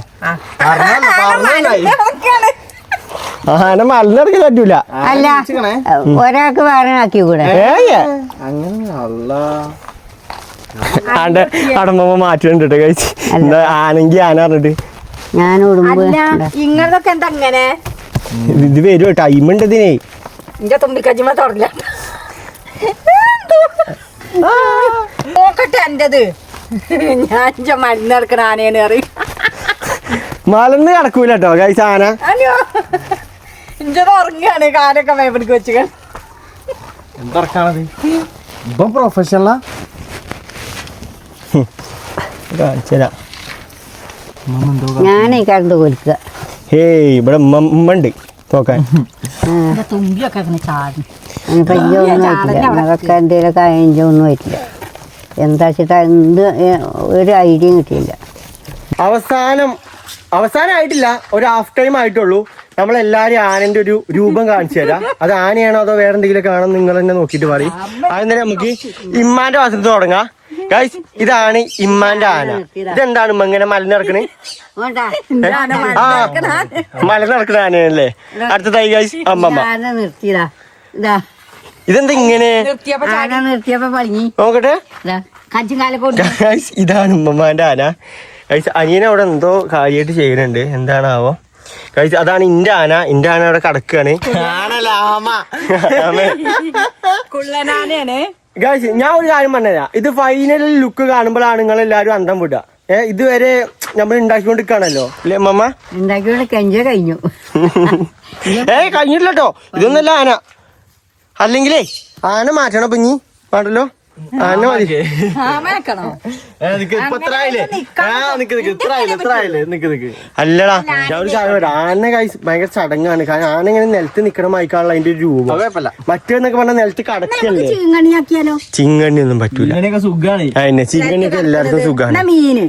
ആന മലന്നിടക്കാൻ പറ്റൂല. അല്ല ഒരാൾക്ക് വേറെ ആക്കി കൂടെ. അടമ്പ മാറ്റുന്നുണ്ട് കഴിച്ച്. എന്താ ആനെങ്കി ആന പറഞ്ഞിട്ട് ഞാൻ ഇങ്ങനൊക്കെ എന്താ ഇങ്ങനെ ഇത് വരും. ടൈമുണ്ട് ഇതിനെ. എന്റെ തുമ്പിക്കജിമ തുറല്ല നോക്കട്ടെ. എന്റത് ഞാൻ മരുന്ന് നടക്കണ ആനേനെ അറിയും. മലന്ന് കിടക്കൂല കേട്ടോ കഴിച്ച ആന. ഇഞ്ചത് ഉറങ്ങാണ്. കാലൊക്കെ മേപ്പടിക്ക് വെച്ച് എന്തിറക്കാണത്? ഇപ്പൊ പ്രൊഫഷണലാ. ഞാനേ കണ്ടു കൊടുക്കുക. ഹേയ് ഇവിടെ ഉമ്മ ഉണ്ട് നോക്കാൻ. തുമ്പിയൊക്കെ ചാടി അതൊക്കെ എന്തേലൊക്കെ ഒന്നും ആയിട്ടില്ല. എന്താ വെച്ചിട്ടാ എന്ത് ഒരു ഐഡിയയും കിട്ടിയില്ല. അവസാനമായിട്ടില്ല, ഒരു ഹാഫ് ടൈം ആയിട്ടുള്ളൂ. നമ്മളെല്ലാരും ആനന്റെ ഒരു രൂപം കാണിച്ചു തരാം. അത് ആനയാണോ അതോ വേറെ എന്തെങ്കിലും കാണാൻ നിങ്ങൾ തന്നെ നോക്കിയിട്ട് പറയും. അതെന്തായാലും നമുക്ക് ഇമ്മാന്റെ വശത്ത് തുടങ്ങാം. ഗൈസ് ഇതാണ് ഇമ്മാന്റെ ആന. ഇതെന്താണ് ഉമ്മ ഇങ്ങനെ മലനിറക്കണേ? മലനിറക്കണ ആനയല്ലേ? അടുത്തതായി ഗൈസ് അമ്മമ്മ. ഇതെന്താ ഇങ്ങനെ നോക്കട്ടെ. ഗൈസ് ഇതാണ് ഉമ്മമാന്റെ ആന. ഗൈസ് അനിയനെ അവിടെ എന്തോ കാര്യമായിട്ട് ചെയ്യുന്നുണ്ട്. എന്താണാവോ ഗൈസ്? അതാണ് ഇന്റെ ആന. ഇന്റെ ആന അവിടെ കിടക്കുകയാണ്. ഗൈസ് ഞാൻ ഒരു കാര്യം പറഞ്ഞുതരാം. ഇത് ഫൈനൽ ലുക്ക് കാണുമ്പോഴാണ് നിങ്ങൾ എല്ലാരും അന്തം വിടുക. ഇതുവരെ നമ്മൾ ഉണ്ടാക്കിക്കൊണ്ടിരിക്കുകയാണല്ലോ അല്ലേ മമ്മ? കഴിഞ്ഞു. കഴിഞ്ഞിട്ടില്ല കേട്ടോ. ഇതൊന്നല്ല ആന. അല്ലെങ്കിലേ ആന മാറ്റണം. ഇപ്പൊ ഇനി വേണ്ടല്ലോ. ആന മതി ആമനക്കണോ അല്ലടാ ഞാൻ ഒരു സാധനം പറയാം. ആന ഗൈസ് ഭയങ്കര ചടങ്ങാണ്. കാരണം ആന ഇങ്ങനെ നിലത്ത് നിക്കണം വായിക്കാനുള്ള അതിന്റെ ഒരു രൂപം. മറ്റേന്നൊക്കെ പറഞ്ഞാൽ നിലത്ത് കടക്കല്ലേ. ചിങ്ങണിയാക്കിയാലോ? ചിങ്ങണ്ണി ഒന്നും പറ്റൂല. സുഖാണ്. അതിനെ ചിങ്ങണ്ണിയൊക്കെ എല്ലാവർക്കും സുഖാണ്. മീന്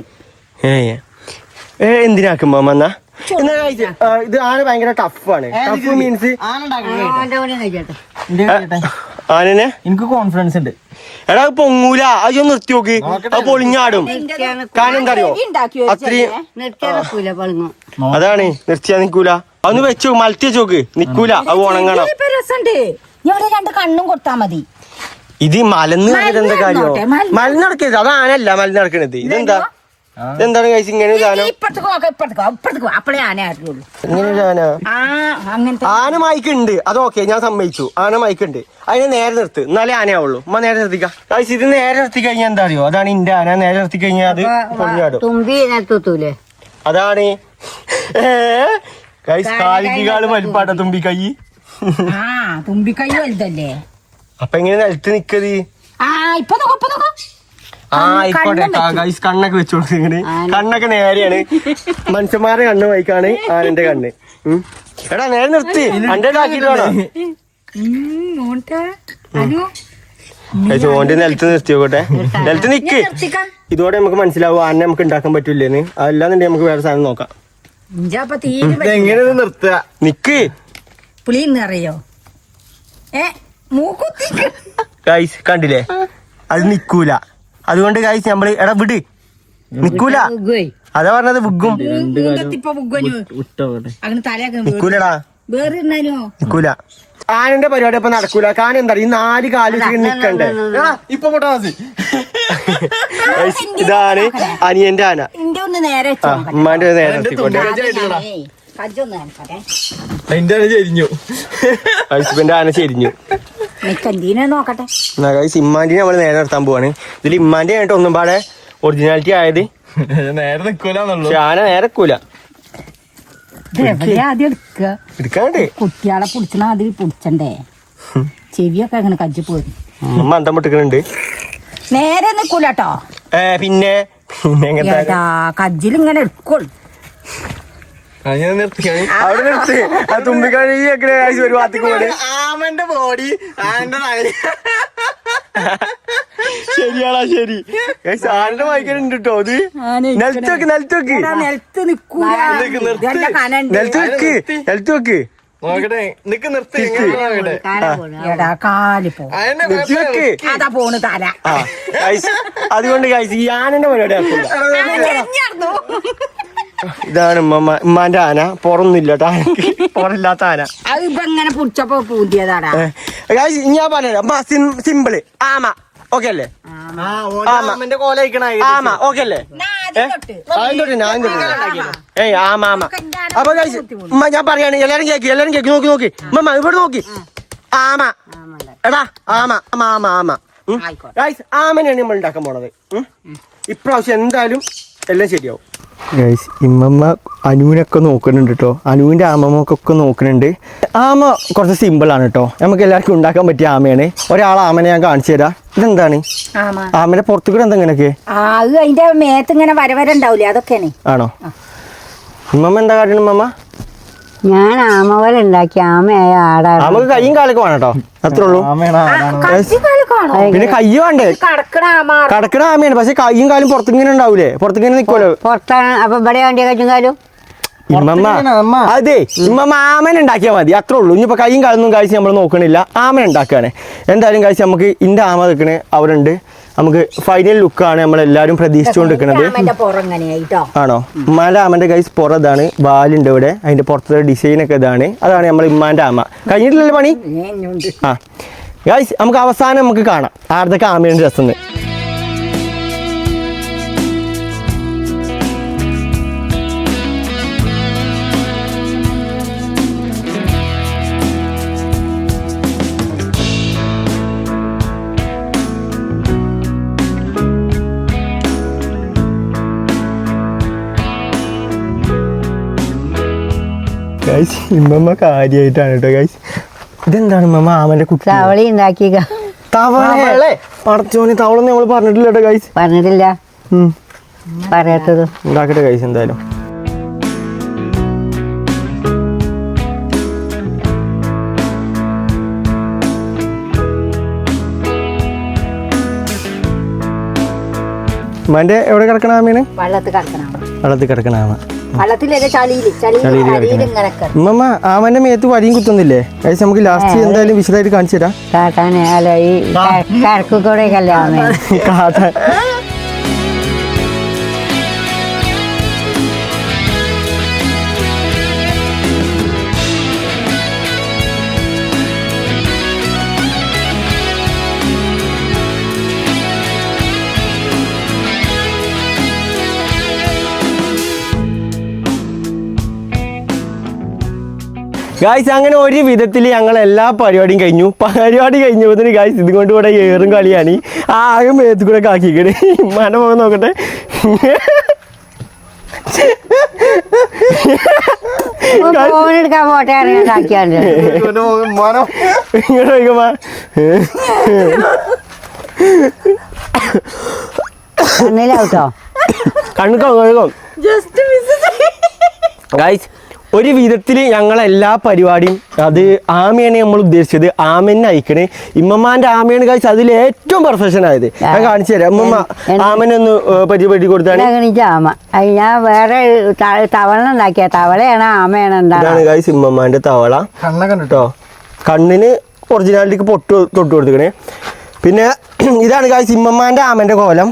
എന്തിനാക്കും മാമ എന്നാ ഇത് ആന ഭയങ്കര ടഫാണ്. ടഫ് മീൻസ് ആനനെ എനിക്ക് കോൺഫിഡൻസ് ഉണ്ട്. എടാ പൊങ്ങൂല. അയ്യോ നിർത്തി നോക്ക്. അത് പൊളിഞ്ഞാടും. കാരണം എന്താ അറിയോ അത്രയും അതാണ് നിർത്തിയാ നിക്കൂല. അതൊന്ന് വെച്ചോ മലത്തി വെച്ചോക്ക് നിക്കൂല. അത് ഉണങ്ങണം. രണ്ട് കണ്ണും കൊടുത്താ മതി. ഇത് മലന്ന് നടക്കുന്നത് എന്താ കാര്യോ? മലന്ന് നടക്കരുത്. അത് ആനല്ല മലന്ന് നടക്കണത്. ഇതെന്താ ഇതെന്താണ് കഴിച്ച് ഇങ്ങനെ ഒരു സാധനം? ആന മൈക്കുണ്ട്. അതൊക്കെ ഞാൻ സമ്മതിച്ചു. ആന മൈക്കുണ്ട്. അതിനെ നേരെ നിർത്ത് എന്നാലേ ആനയാവുള്ളൂ. അമ്മ നേരെ നിർത്തിക്കാം. കഴിച്ച് ഇത് നേരെ നിർത്തി കഴിഞ്ഞാൽ എന്താ അറിയോ? അതാണ് ഇന്റെ ആന. നേരെ നിർത്തി കഴിഞ്ഞാൽ അത് പൊളിഞ്ഞാടും. അതാണ് കാലിക്കാള് വലിപ്പാട്ട തുമ്പിക്കൈ. തുമ്പിക്കൈ വലുതല്ലേ? അപ്പൊ എങ്ങനെ നിലത്ത് നിക്കത്? ആയിക്കോട്ടെ ഗൈസ്. കണ്ണൊക്കെ വെച്ചു കൊടുത്തിങ്ങനെ. കണ്ണൊക്കെ നേരെയാണ്. മനുഷ്യന്മാരുടെ കണ്ണ് വായിക്കാണ് ആനന്റെ കണ്ണ്. എടാ നേരെ നിർത്തി. അന്റെ ആക്കിട്ട് വേണം. ഓന്റെ നിലത്ത് നിർത്തിയോട്ടെ. നിലത്ത് നിക്ക്. ഇതോടെ നമുക്ക് മനസ്സിലാവും ആനെ നമുക്ക് ഉണ്ടാക്കാൻ പറ്റൂലേന്ന്. അതല്ലാന്നുണ്ടെങ്കിൽ നമുക്ക് വേറെ സാധനം നോക്കാം. എങ്ങനെ നിർത്തുക? നിക്ക്. പുളിയെന്നറിയോ? ഗൈസ് കണ്ടില്ലേ? അത് നിക്കൂല. അതുകൊണ്ട് ഗൈസ് നമ്മള് എടാ വിട്. നിക്കൂല. അതാ പറഞ്ഞത് വിഗും. നിക്കൂലടാ. നിക്കൂല. ആനന്റെ പരിപാടി അപ്പൊ നടക്കൂല. കാരണം എന്താ ഈ 4 കാല് നിക്കണ്ടേ. ഇതാണ് അനിയന്റെ ആന. ഉമ്മാന്റെ നേരെ എത്തിക്കോട്ടെ. ഹസ്ബൻഡ് ആന ചെരിഞ്ഞു. നോക്കട്ടെ. ഇമ്മാന്റെ നമ്മള് നേരെ നിർത്താൻ പോവാണ്. ഇതിൽ ഇമ്മാന്റെ ആയിട്ട് ഒന്നും പാടെ ഒറിജിനാലിറ്റി ആയത് നേരെ നിക്കൂല. ആന നേരെ നിക്കൂല. എടുക്കാണ്ട് കുട്ടികളെ പിടിച്ചണ അതിൽ പിടിച്ചണ്ടേ? ചെവിയൊക്കെ അങ്ങനെ കജ്ജി പോയി. അമ്മ അന്തം പൊട്ടിക്കണുണ്ട്. നേരെ നിക്കൂലട്ടോ. പിന്നെ കജ്ജിൽ ഇങ്ങനെ എടുക്കുള്ളൂ. അവിടെ നിർത്തി. ആ തുമ്പിക്കഴി ഒരു ഭാഗത്തേക്ക് പോലെ ആമന്റെ ബോഡി ആന്റെ ശരിയാടാ. ശരി ആനന്റെ വായിക്കാനുണ്ട് കേട്ടോ. അത് നിലത്ത് വെക്ക്. നിലത്ത് വെക്ക്. നിലത്ത് നിക്കൂല. നിലത്ത് വെക്ക്. നിലത്ത് വെക്ക്. നോക്കട്ടെ. നിക്ക് നിർത്തി. അതാ പോണ് തല. അതുകൊണ്ട് കഴിച്ച് ഈ ആനന്റെ പരിപാടി ആക്കില്ല. ഇതാണ് ഉമ്മാന്റെ ആന. പുറൊന്നുമില്ല കേട്ടോ. ആനക്ക് പുറമില്ലാത്ത ആന. അതിപ്പോ ഇങ്ങനെ പിടിച്ചപ്പോ പൂതിയതാടാ. ഞാൻ പറയാം. സിമ്പിള് ആമ. ഓക്കെ അല്ലേ? ആമ ഓക്കെ അല്ലേ? ആമ ആമ. അപ്പൊ ഞാൻ പറയാണ്. എല്ലാരും കേക്ക്. എല്ലാരും കേക്ക്. നോക്കി നോക്കി ഉമ്മ ഇവിടെ നോക്കി. ആമ. എടാ ആമ ആമ ആമ. ആമനെയാണ് നമ്മൾ ഉണ്ടാക്കാൻ പോണത്. ഇപ്രാവശ്യം എന്തായാലും എല്ലാം ശരിയാവും. ഇമ്മമ്മ അനുവിനൊക്കെ നോക്കുന്നുണ്ട് കേട്ടോ. അനുവിന്റെ ആമമ്മക്കൊക്കെ നോക്കുന്നുണ്ട്. ആമ കുറച്ച് സിമ്പിൾ ആണ് കേട്ടോ. നമുക്ക് എല്ലാവർക്കും ഉണ്ടാക്കാൻ പറ്റിയ ആമയാണ്. ഒരാളെ ആമനെ ഞാൻ കാണിച്ചു തരാം. ഇതെന്താണ്? ആമയുടെ പുറത്തു കൂടെ എന്താ ഇങ്ങനെയൊക്കെ? അതിന്റെ മേത്ത് ഇങ്ങനെ വരവരുണ്ടാവില്ലേ? അതൊക്കെയാണ്. ആണോ? ഇമ്മമ്മ എന്താ കാട്ടണം? ഇമ്മമ്മ ഞാൻ ആമ പോലെ ഉണ്ടാക്കി. ആമയായ ആടാ. നമുക്ക് കയ്യും കാലൊക്കെ വേണം കേട്ടോ. അത്രേ ഉള്ളൂ. പിന്നെ കൈ വേണ്ടേ? കടക്കണ ആമയാണ്. പക്ഷെ കയ്യും കാലും പുറത്തിങ്ങനെ ഉണ്ടാവൂലേ? പുറത്തിങ്ങനെ നിക്കുമല്ലോ. പുറത്താണ്. അപ്പൊ ഇവിടെ വേണ്ടിയ കയ്യും കാലും ഇമ്മമ്മ അതെ ഇമ്മമ്മ ആമൻ ഉണ്ടാക്കിയാൽ മതി. അത്രേ ഉള്ളൂ. ഇനിയിപ്പോ കയ്യും കാലൊന്നും കഴിച്ച് നമ്മൾ നോക്കണില്ല. ആമൻ ഉണ്ടാക്കുകയാണ്. എന്തായാലും കഴിച്ച് നമുക്ക് ഇന്റെ ആമ നിൽക്കണേ അവിടെ. നമുക്ക് ഫൈനൽ ലുക്കാണ് നമ്മളെല്ലാരും പ്രതീക്ഷിച്ചുകൊണ്ടിരിക്കുന്നത്. ആണോ? ഉമ്മാന്റെ ആമന്റെ ഗൈസ് പുറതാണ്. വാലുണ്ട് ഇവിടെ. അതിന്റെ പുറത്തെ ഡിസൈൻ ഒക്കെ ഇതാണ്. അതാണ് നമ്മൾ ഉമ്മാന്റെ ആമ. കഴിഞ്ഞിട്ടില്ലല്ലോ പണി. ആ ഗൈസ് നമുക്ക് അവസാനം നമുക്ക് കാണാം ആർക്കൊക്കെ ആമയുടെ രസം. ഇമ്മമ്മ കാര്യമായിട്ടാണ് കേട്ടോ ഗൈസ്. ഇതെന്താണ് ഇമ്മമ്മ ആമന്റെ കുട്ടി? അവളി ഉണ്ടാക്കിയ തവളെ പടച്ചോന് തവളൊന്നും നമ്മള് പറഞ്ഞിട്ടില്ല കേട്ടോ ഗൈസ്. പറഞ്ഞിട്ടില്ല, പറയാത്തത് ഉണ്ടാക്കട്ടെ ഗൈസ് എന്തായാലും. ഉമ്മാന്റെ എവിടെ കിടക്കണ ആമയാണ്? വെള്ളത്തിൽ കിടക്കണം, വെള്ളത്തിൽ കിടക്കണ ആമ. വെള്ളത്തിലല്ലേ ഉമ്മ ആമന്റെ മേത്ത് വരിയും കുത്തുന്നില്ലേ ഗൈസ്? നമുക്ക് ലാസ്റ്റ് എന്തായാലും വിശദമായിട്ട് കാണിച്ചു തരാം. കാട്ടാനെ അല്ല ഈ കടക്കൂടെ കല്യാണം കാട്ടാൻ. ഗായ്സ് അങ്ങനെ ഒരു വിധത്തിൽ ഞങ്ങൾ എല്ലാ പരിപാടിയും കഴിഞ്ഞു. പരിപാടി കഴിഞ്ഞപ്പോഴത്തേന് ഗായ്സ് ഇതും കൊണ്ട് ഇവിടെ ഏറും കളിയാണ്. ആകെ മേത്ത് കൂടെ കാക്കിക്കണേ. ഉമ്മാനെ പോകാൻ നോക്കട്ടെ. എടുക്കാൻ പോട്ടെ കണ്ണിലാവട്ടോ കണ്ണുക്കും ഗായ്സ്. ഒരു വിധത്തിൽ ഞങ്ങളെല്ലാ പരിപാടിയും അത് ആമയാണ് നമ്മൾ ഉദ്ദേശിച്ചത്. ആമനെ അയക്കണേ ഇമ്മമാന്റെ ആമയാണ് ഗായ്സ് അതിൽ ഏറ്റവും പെർഫെക്ഷൻ ആയത്. ഞാൻ കാണിച്ചു തരാം. അമ്മമ്മ ആമനൊന്ന് പരിപാടി കൊടുത്താണ്. ഞാൻ വേറെ തവള ഉണ്ടാക്കിയ തവളയാണ് ആമയാണ്. ഇതാണ് ഗായ്സ് ഇമ്മമാന്റെ തവള. കണ്ടോ കണ്ണിന് ഒറിജിനാലിറ്റിക്ക് പൊട്ട് തൊട്ട് കൊടുത്തിക്കണേ. പിന്നെ ഇതാണ് ഗായ്സ് ഇമ്മമാന്റെ ആമന്റെ കോലം.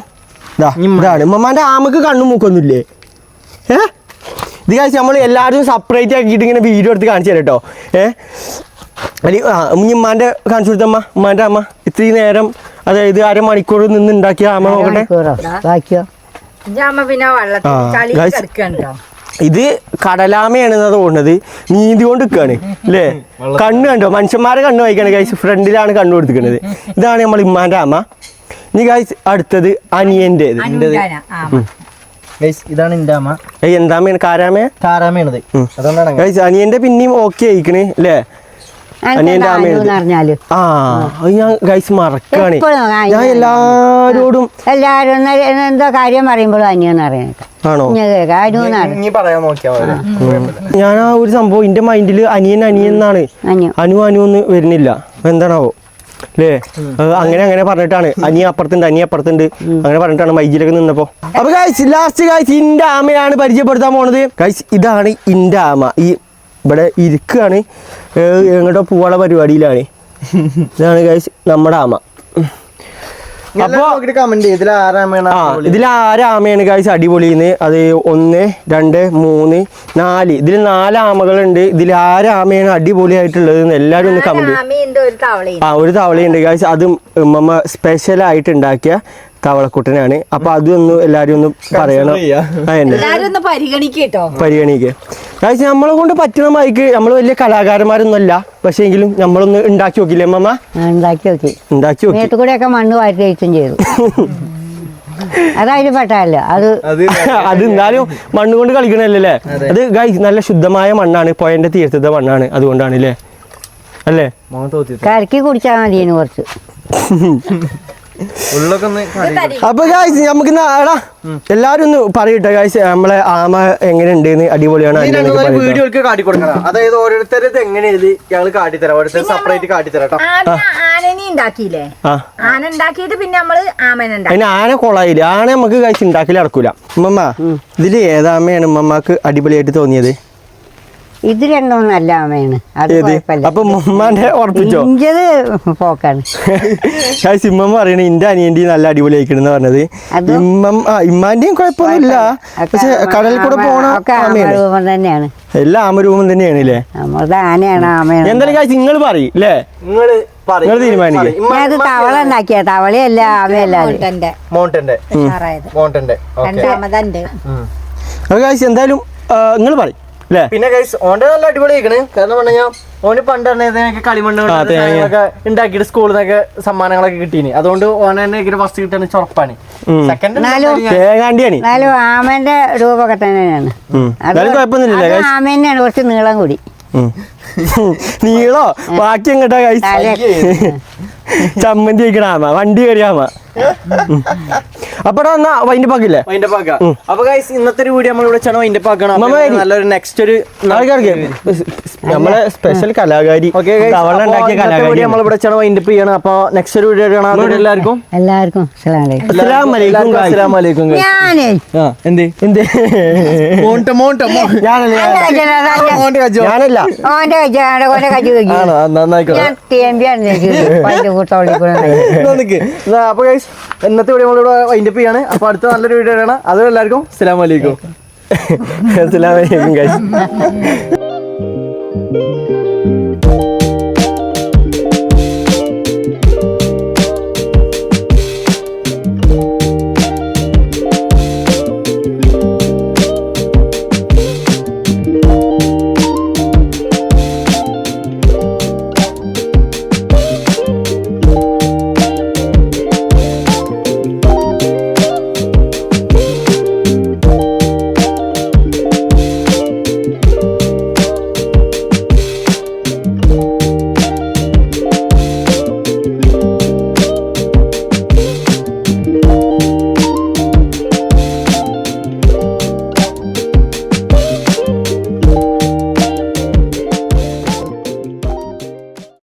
ഇതാണ് ഇമ്മമാന്റെ ആമക്ക് കണ്ണും മൂക്കൊന്നുമില്ലേ? ഇത് കാണിച്ച് നമ്മൾ എല്ലാവരും സെപ്പറേറ്റ് ആക്കിയിട്ട് ഇങ്ങനെ വീഡിയോ എടുത്ത് കാണിച്ചു തരാം കേട്ടോ. ഉമ്മാൻ്റെ കാണിച്ചു കൊടുത്തമ്മ. ഉമ്മാൻ്റെ അമ്മ ഇത്രയും നേരം അതായത് അരമണിക്കൂർ നിന്ന് ഉണ്ടാക്കിയ അമ്മ നോക്കട്ടെ. ഇത് കടലാമയാണെന്നാ തോന്നുന്നത്. നീന്തി കൊണ്ട് നിൽക്കുകയാണ് അല്ലേ? കണ്ണ് കണ്ടോ? മനുഷ്യന്മാരെ കണ്ണ് വായിക്കാണ് ഗൈസ്. ഫ്രണ്ടിലാണ് കണ്ണു കൊടുത്തിരിക്കുന്നത്. ഇതാണ് നമ്മൾ ഉമ്മാൻ്റെ അമ്മ. ഇനി ഗൈസ് അടുത്തത് അനിയൻ്റെത്. ഇതാണ് എന്റെ അമ്മ. എന്താമയാണ്? കാരാമയാണത്. അനിയന്റെ പിന്നെയും ഓക്കെ ആയിക്കണ് അല്ലേ? അനിയന്റെ അമ്മയാണ്. ഞാൻ ഗൈസ് മറക്കാണ്. ഞാൻ എല്ലാരോടും എന്തോ കാര്യം പറയുമ്പോഴും അനിയെന്ന് അറിയാം. ആണോ? പറയാൻ നോക്കിയാ ഞാൻ ആ ഒരു സംഭവം എന്റെ മൈൻഡില് അനിയൻ എന്നാണ്. അനു എന്ന് വരുന്നില്ല. എന്താണാവോ അല്ലേ? അങ്ങനെ പറഞ്ഞിട്ടാണ് അനിയ അപ്പുറത്തുണ്ട് അങ്ങനെ പറഞ്ഞിട്ടാണ് മൈജിലൊക്കെ നിന്നപ്പോ. അപ്പൊ ഗൈസ് ലാസ്റ്റ് ഗൈസ് ഇന്റെ ആമയാണ് പരിചയപ്പെടുത്താൻ പോണത്. ഗൈസ് ഇതാണ് ഇന്റെ ആമ. ഈ ഇവിടെ ഇരിക്കുകയാണ്. എങ്ങോട്ടോ പോവാനുള്ള പരിപാടിയിലാണ്. ഇതാണ് ഗൈസ് നമ്മുടെ ആമ. അപ്പൊ ഇതിൽ ആരാമയാണ് ഗൈസ് അടിപൊളിന്ന്? അത് 1 2 3 4 ഇതിൽ 4 ആമകളുണ്ട്. ഇതിൽ ആരാമയാണ് അടിപൊളിയായിട്ടുള്ളത് എല്ലാരും ഒന്ന് കമന്റ്. ഒരു തവളയുണ്ട് ഗൈസ്. അതും ഉമ്മ സ്പെഷ്യലായിട്ട് ഉണ്ടാക്കിയ തവളക്കുട്ടനാണ്. അപ്പൊ അതൊന്ന് എല്ലാരും ഒന്ന് പറയണം. പരിഗണിക്കുക ഗൈസ്. നമ്മളെ കൊണ്ട് പറ്റണ മൈക്ക് നമ്മൾ വലിയ കലാകാരന്മാരൊന്നും അല്ല. പക്ഷെ എങ്കിലും നമ്മളൊന്ന് ഉണ്ടാക്കി നോക്കില്ലേ അമ്മ? ഉണ്ടാക്കി നോക്കി മണ്ണ് വാരി കഴിച്ചും ചെയ്തു. അതായത് പെട്ടല്ലോ അത് എന്നാലും മണ്ണ് കൊണ്ട് കളിക്കണല്ലേ? അത് ഗൈസ് നല്ല ശുദ്ധമായ മണ്ണാണ്. പുഴന്റെ തീരത്തെ മണ്ണാണ്. അതുകൊണ്ടാണ് അല്ലേ? കലക്കി കുടിച്ചാൽ മതിയെന്ന് കുറച്ച്. അപ്പൊ ഗായ്സ് നമുക്ക് എല്ലാരും ഒന്ന് പറയട്ടെ ഗായ്സ് നമ്മളെ ആമ എങ്ങനെയുണ്ട്? അടിപൊളിയാണ്. വീഡിയോ കാട്ടിക്കൊടുക്കണം. അതായത് ഓരോരുത്തരത് എങ്ങനെയത് ഞങ്ങൾ കാട്ടിത്തരാം. ഓരോരുത്തർ സെപ്പറേറ്റ് കാട്ടിത്തരാം. അതിന് ആന കൊളായില്ല. ആന നമുക്ക് ഗായ്സ് ഉണ്ടാക്കല് നടക്കൂല. ഉമ്മ ഇതില് ഏതാമയാണ് ഉമ്മക്ക് അടിപൊളിയായിട്ട് തോന്നിയത്? ഇത് രണ്ടും നല്ല ആമയാണ്. അപ്പൊ ഉമ്മാന്റെ ഉറപ്പിച്ചോ? പോക്കാണ്. ഇമ്മ പറയണ എന്റെ അനിയന്റെ നല്ല അടിപൊളി ആയിക്കണെന്ന് പറഞ്ഞത്. ഇമ്മാന്റെയും കുഴപ്പമൊന്നുമില്ല. പക്ഷെ കടലിൽ കൂടെ പോണ തന്നെയാണ്. എല്ലാ ആമരൂപം തന്നെയാണ് അല്ലേ? ആനയാണ് ആമയാണ്. എന്തായാലും കാശ് നിങ്ങൾ പറയും അല്ലേ? നിങ്ങൾ തീരുമാനിക്കേ. തവള ഉണ്ടാക്കിയ തവളയല്ല ആമയല്ല. എന്തായാലും നിങ്ങൾ പറയും. പിന്നെ ഓന്റെ നല്ല അടിപൊളിയായിക്കണ്. കാരണം പറഞ്ഞാൽ ഓന് പണ്ട് കളിമണ്ണ് ഉണ്ടാക്കിയിട്ട് സ്കൂളിൽ നിന്നൊക്കെ സമ്മാനങ്ങളൊക്കെ കിട്ടീന്. അതുകൊണ്ട് ഓനെ തന്നെ ഫസ്റ്റ് കിട്ടുന്ന ചുറപ്പാണ്. ആമന്റെ രൂപമൊക്കെ തന്നെയാണ്. ആമ തന്നെയാണ് കുറച്ച് നീളം കൂടി. നീളോ ബാക്കി എങ്ങട്ടാ കഴിച്ച് ചമ്മന്തി കഴിക്കണാമ വണ്ടി കയറിയാമ അപ്പടാ എന്നാ വൈൻഡ് പാക്കില്ലേ അപ്പൊ ഗൈസ് ഇന്നത്തെ ഒരു വീഡിയോ നമ്മളിവിടെ വെച്ചാണ് വൈൻഡ് പാക്കണം നല്ലൊരു നെക്സ്റ്റ് ഒരു നമ്മളെ സ്പെഷ്യൽ കലാകാരി നമ്മളിവിടെ വെച്ചാണ് വൈൻഡ് അപ്പ് ചെയ്യണം. അപ്പൊ നെക്സ്റ്റ് ഒരു വീഡിയോ കാണാം. എല്ലാവർക്കും അസ്സലാമലൈക്കും. അപ്പൊ ഗൈസ് ഇന്നത്തെ വീഡിയോ നമ്മളിവിടെ വൈൻഡ് അപ്പ് ചെയ്യാണ്. അപ്പൊ അടുത്ത നല്ലൊരു വീഡിയോ കാണാം. അത് എല്ലാവർക്കും അസ്സലാമലൈക്കും. അസ്സലാമലൈക്കും ഗൈസ്.